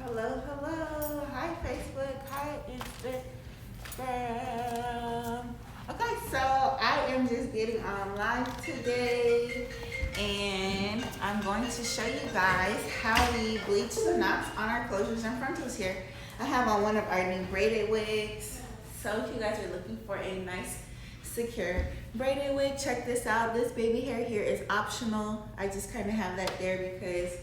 Hello, hello. Hi, Facebook. Hi, Instagram. Okay, so I am just getting on live today, and I'm going to show you guys how we bleach the knots on our closures and frontals here. I have on one of our new braided wigs. So if you guys are looking for a nice, secure braided wig, check this out. This baby hair here is optional. I just kind of have that there because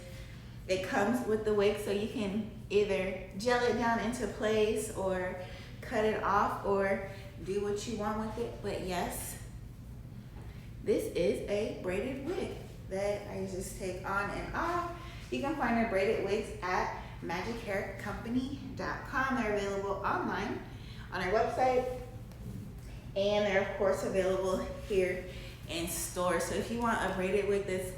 it comes with the wig, so you can either gel it down into place or cut it off or do what you want with it. But yes, this is a braided wig that I just take on and off. You can find our braided wigs at magichaircompany.com. They're available online on our website, and they're of course available here in store. So if you want a braided wig that's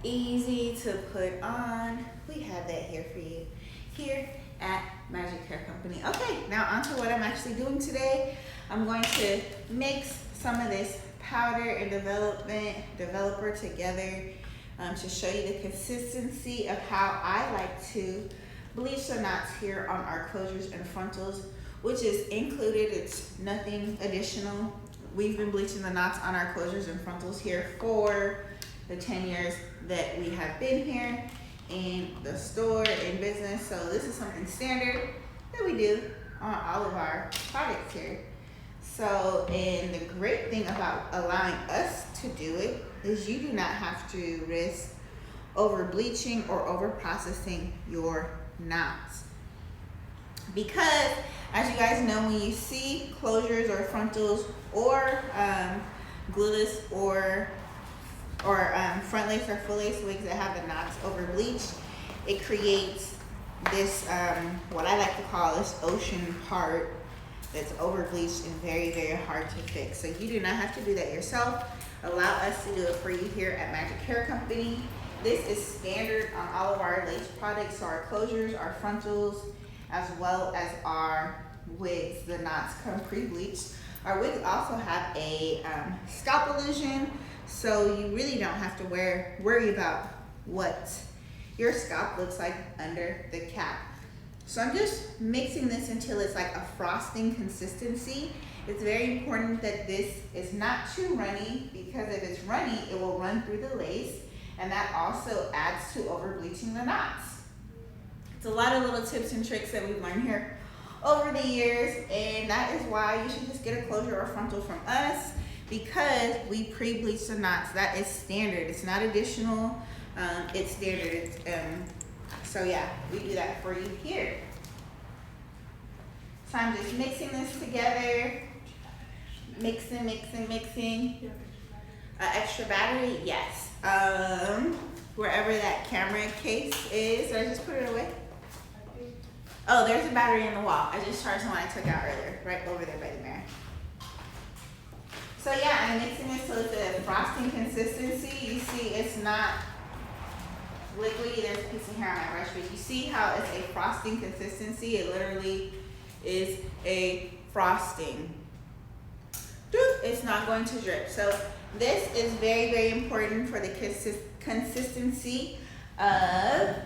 easy to put on, we have that here for you here at Magic Hair Company. Okay, now on to what I'm actually doing today. I'm going to mix some of this powder and developer together to show you the consistency of how I like to bleach the knots here on our closures and frontals, which is included. It's nothing additional. We've been bleaching the knots on our closures and frontals here for the 10 years that we have been here in the store, in business. So this is something standard that we do on all of our products here. So, and the great thing about allowing us to do it is you do not have to risk over bleaching or over processing your knots. Because as you guys know, when you see closures or frontals or glueless or front lace or full lace wigs that have the knots over bleached, it creates this what I like to call this ocean part that's over bleached and very, very hard to fix. So you do not have to do that yourself. Allow us to do it for you here at Magic Hair Company. This is standard on all of our lace products, so our closures, our frontals, as well as our wigs. The knots come pre-bleached. Our wigs also have a scalp illusion, so you really don't have to worry about what your scalp looks like under the cap. So I'm just mixing this until it's like a frosting consistency. It's very important that this is not too runny, because if it's runny, it will run through the lace, and that also adds to over bleaching the knots. It's a lot of little tips and tricks that we've learned here over the years, and that is why you should just get a closure or frontal from us, because we pre-bleach the knots. That is standard. It's not additional. It's standard. So yeah, we do that for you here. So I'm just mixing this together. Mixing. Extra battery, yes. Wherever that camera case is. Did I just put it away? Oh, there's a battery in the wall. I just charged the one I took out earlier, right over there by the mirror. So yeah, I'm mixing this so it's a frosting consistency. You see it's not liquidy. There's a piece of hair on my brush, but you see how it's a frosting consistency. It literally is a frosting. It's not going to drip. So this is very, very important for the consistency of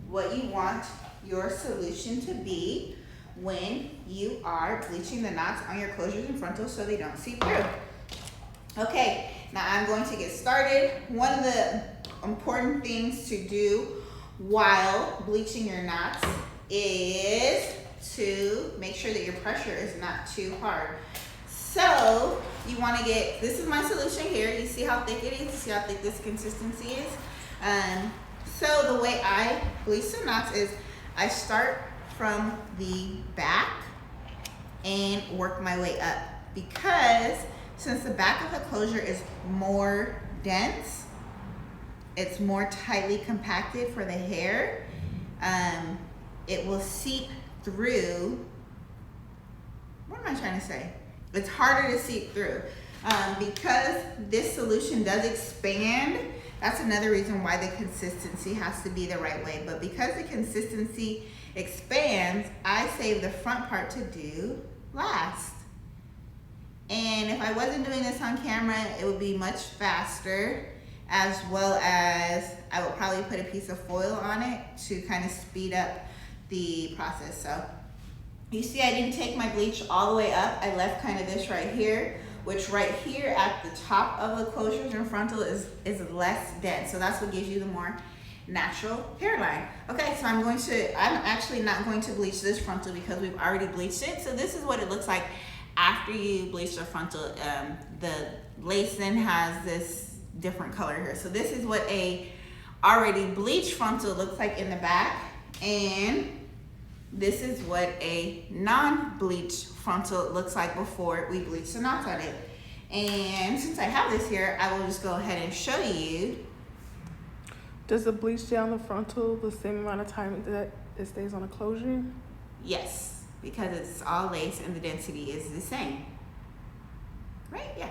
what you want your solution to be when you are bleaching the knots on your closures and frontals so they don't seep through. Okay, now I'm going to get started. One of the important things to do while bleaching your knots is to make sure that your pressure is not too hard. So you want to get, this is my solution here. You see how thick it is? You see how thick this consistency is? So the way I bleach the knots is I start from the back and work my way up, because since the back of the closure is more dense, it's more tightly compacted for the hair, it will seep through. What am I trying to say? It's harder to seep through because this solution does expand. That's another reason why the consistency has to be the right way. But because the consistency expands, I save the front part to do last. And if I wasn't doing this on camera, it would be much faster, as well as I will probably put a piece of foil on it to kind of speed up the process. So you see I didn't take my bleach all the way up. I left kind of this right here, which right here at the top of the closures and frontal is less dense. So that's what gives you the more natural hairline. Okay, so I'm actually not going to bleach this frontal because we've already bleached it. So this is what it looks like after you bleach the frontal. The lace then has this different color here. So this is what a already bleached frontal looks like in the back, and this is what a non-bleached frontal looks like before we bleach the knots on it. And since I have this here, I will just go ahead and show you. Does the bleach stay on the frontal the same amount of time that it stays on a closure? Yes, because it's all lace and the density is the same. Right? Yeah.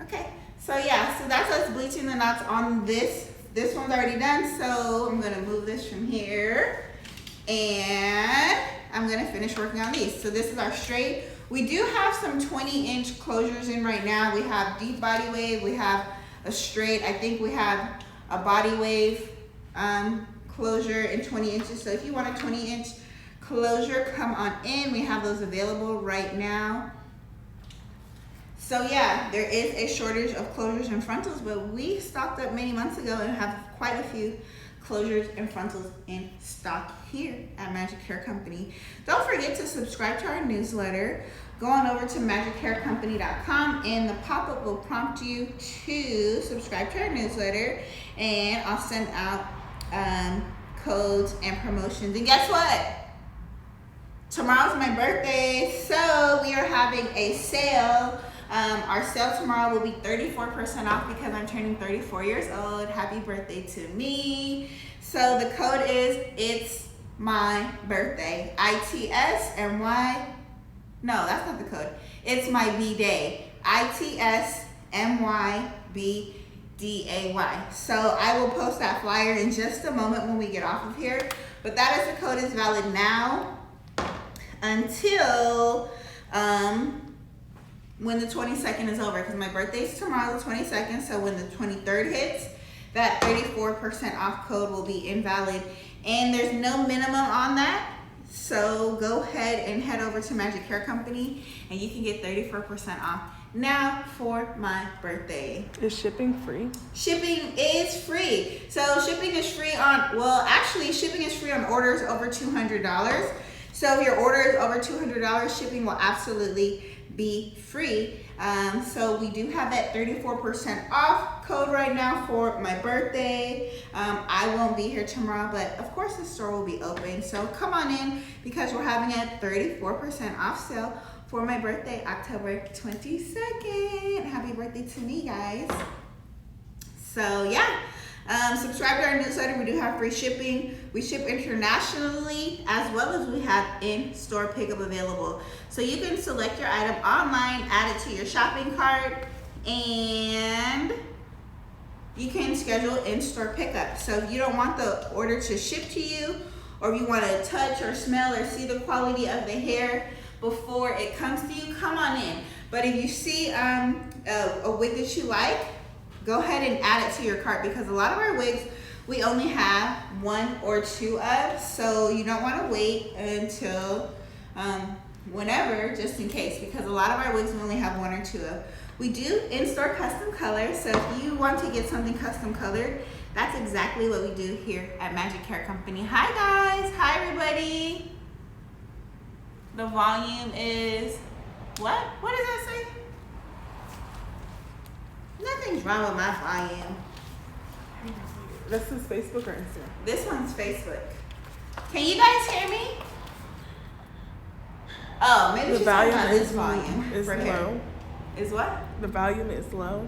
Okay. So yeah, so that's us bleaching the knots on this. This one's already done, so I'm gonna move this from here and I'm gonna finish working on these. So this is our straight. We do have some 20-inch closures in right now. We have deep body wave, we have a straight, I think we have a body wave closure in 20 inches. So if you want a 20-inch closure, come on in. We have those available right now. So yeah, there is a shortage of closures and frontals, but we stocked up many months ago and have quite a few closures and frontals in stock here at Magic Hair Company. Don't forget to subscribe to our newsletter. Go on over to magichaircompany.com and the pop-up will prompt you to subscribe to our newsletter, and I'll send out codes and promotions. And guess what? Tomorrow's my birthday, so we are having a sale. Our sale tomorrow will be 34% off because I'm turning 34 years old. Happy birthday to me. So the code is It's My Birthday. ITSMY. No, that's not the code. It's My B-Day. ITSMYBDAY. So I will post that flyer in just a moment when we get off of here. But that is the code is valid now until when the 22nd is over, because my birthday is tomorrow, the 22nd. So when the 23rd hits, that 34% off code will be invalid, and there's no minimum on that. So go ahead and head over to Magic Hair Company and you can get 34% off now for my birthday. Is shipping free? Shipping is free. So shipping is free on, well, actually shipping is free on orders over $200. So if your order is over $200, shipping will absolutely be free. So we do have that 34% off code right now for my birthday. I won't be here tomorrow, but of course the store will be open. So come on in because we're having a 34% off sale for my birthday, October 22nd. Happy birthday to me, guys. So yeah. Subscribe to our newsletter. We do have free shipping. We ship internationally as well as we have in-store pickup available. So you can select your item online, add it to your shopping cart, and you can schedule in-store pickup. So if you don't want the order to ship to you, or if you want to touch or smell or see the quality of the hair before it comes to you, come on in. But if you see a wig that you like, go ahead and add it to your cart, because a lot of our wigs we only have 1 or 2 of, so you don't want to wait until whenever, just in case, because a lot of our wigs we only have 1 or 2 of. We do in-store custom colors, so if you want to get something custom colored, that's exactly what we do here at Magic Hair Company. Hi guys, hi everybody. The volume is, what does that say? Nothing's wrong with my volume. This is Facebook or Instagram? This one's Facebook. Can you guys hear me? Oh, maybe the she's talking about this volume is right low. Here. Is what? The volume is low.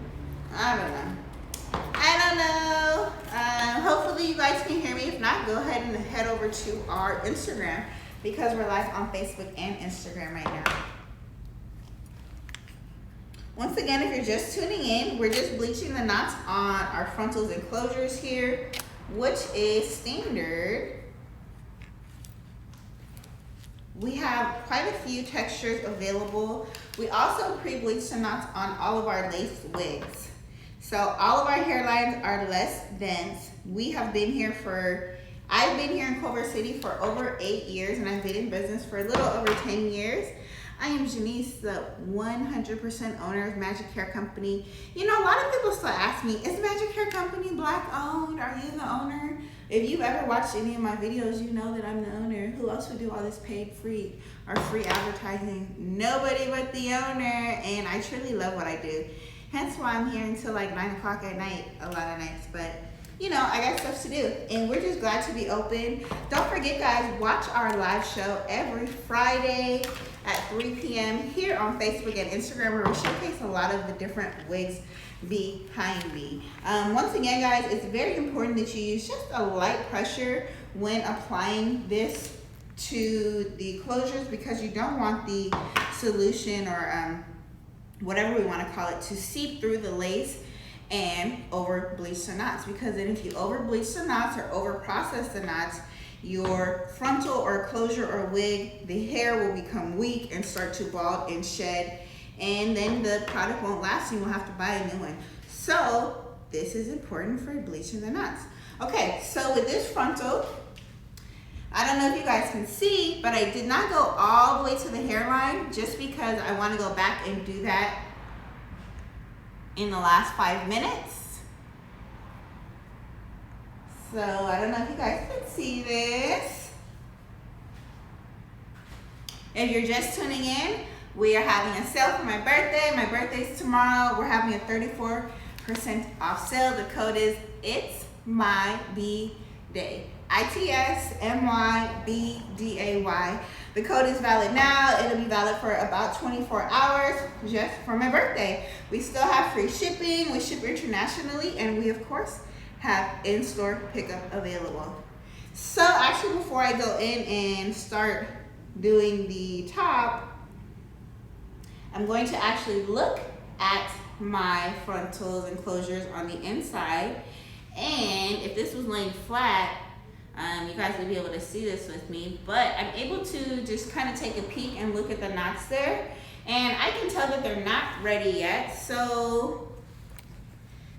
I don't know. Hopefully you guys can hear me. If not, go ahead and head over to our Instagram, because we're live on Facebook and Instagram right now. Once again, if you're just tuning in, we're just bleaching the knots on our frontals and closures here, which is standard. We have quite a few textures available. We also pre-bleach the knots on all of our lace wigs. So all of our hairlines are less dense. I've been here in Culver City for over 8 years, and I've been in business for a little over 10 years. I am Janice, the 100% owner of Magic Hair Company. You know, a lot of people still ask me, is Magic Hair Company Black owned? Are you the owner? If you've ever watched any of my videos, you know that I'm the owner. Who else would do all this paid free or free advertising? Nobody but the owner, and I truly love what I do. Hence why I'm here until like 9 o'clock at night, a lot of nights, but you know, I got stuff to do, and we're just glad to be open. Don't forget, guys, watch our live show every Friday at 3 p.m. here on Facebook and Instagram, where we showcase a lot of the different wigs behind me. Once again, guys, it's very important that you use just a light pressure when applying this to the closures, because you don't want the solution or whatever we want to call it to seep through the lace and over bleach the knots, because then if you over bleach the knots or over process the knots, your frontal or closure or wig, the hair will become weak and start to bald and shed, and then the product won't last and you'll have to buy a new one. So this is important for bleaching the knots. Okay, so with this frontal, I don't know if you guys can see, but I did not go all the way to the hairline just because I want to go back and do that in the last 5 minutes. So I don't know if you guys can see this. If you're just tuning in, we are having a sale for my birthday. My birthday's tomorrow. We're having a 34% off sale. The code is It's My B Day. ITSMYBDAY. The code is valid now. It'll be valid for about 24 hours just for my birthday. We still have free shipping. We ship internationally, and we of course have in-store pickup available. So actually, before I go in and start doing the top, I'm going to actually look at my frontals and closures on the inside. And if this was laying flat, you guys would be able to see this with me, but I'm able to just kind of take a peek and look at the knots there, and I can tell that they're not ready yet. So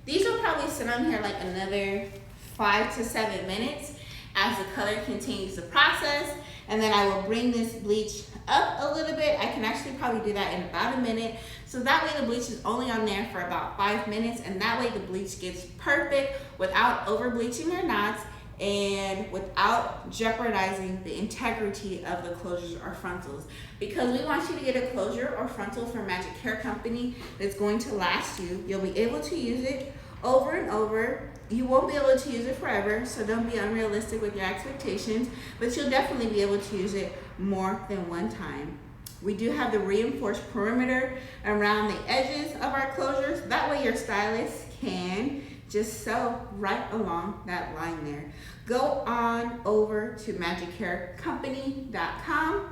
these will probably sit on here like another 5 to 7 minutes as the color continues to process, and then I will bring this bleach up a little bit. I can actually probably do that in about a minute, so that way the bleach is only on there for about 5 minutes, and that way the bleach gets perfect without over bleaching their knots and without jeopardizing the integrity of the closures or frontals, because we want you to get a closure or frontal from Magic Hair Company that's going to last you. You'll be able to use it over and over. You won't be able to use it forever, so don't be unrealistic with your expectations, but you'll definitely be able to use it more than one time. We do have the reinforced perimeter around the edges of our closures. That way your stylist can just sew right along that line there. Go on over to magichaircompany.com.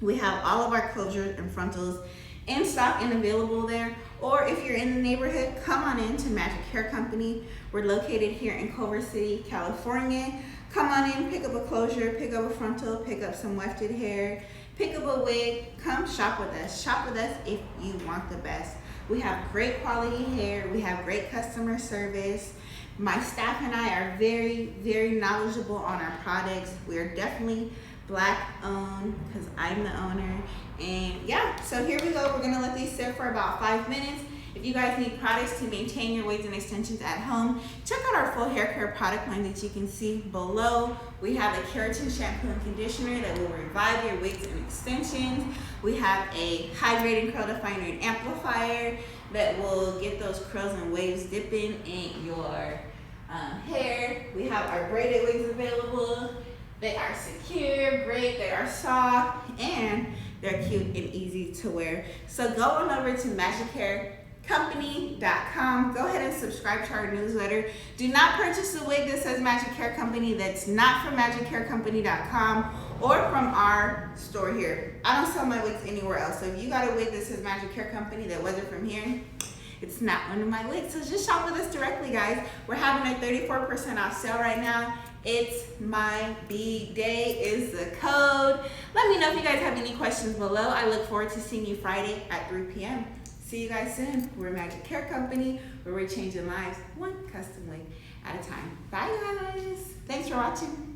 We have all of our closures and frontals in stock and available there. Or if you're in the neighborhood, come on in to Magic Hair Company. We're located here in Culver City, California. Come on in, pick up a closure, pick up a frontal, pick up some wefted hair, pick up a wig. Come shop with us. Shop with us if you want the best. We have great quality hair. We have great customer service. My staff and I are very, very knowledgeable on our products. We're definitely Black owned because I'm the owner. And yeah, so here we go. We're gonna let these sit for about 5 minutes. If you guys need products to maintain your wigs and extensions at home, check out our full hair care product line that you can see below. We have a keratin shampoo and conditioner that will revive your wigs and extensions. We have a hydrating curl definer and amplifier that will get those curls and waves dipping in your hair. We have our braided wigs available. They are secure, great, they are soft, and they're cute and easy to wear. So go on over to magichaircompany.com. Go ahead and subscribe to our newsletter. Do not purchase a wig that says Magic Hair Company that's not from magichaircompany.com or from our store here. I don't sell my wigs anywhere else. So if you got a wig that says Magic Hair Company that wasn't from here, it's not one of my wigs. So just shop with us directly, guys. We're having a 34% off sale right now. It's My B Day is the code. Let me know if you guys have any questions below. I look forward to seeing you Friday at 3 p.m. See you guys soon. We're Magic Hair Company, where we're changing lives one custom wig at a time. Bye guys. Thanks for watching.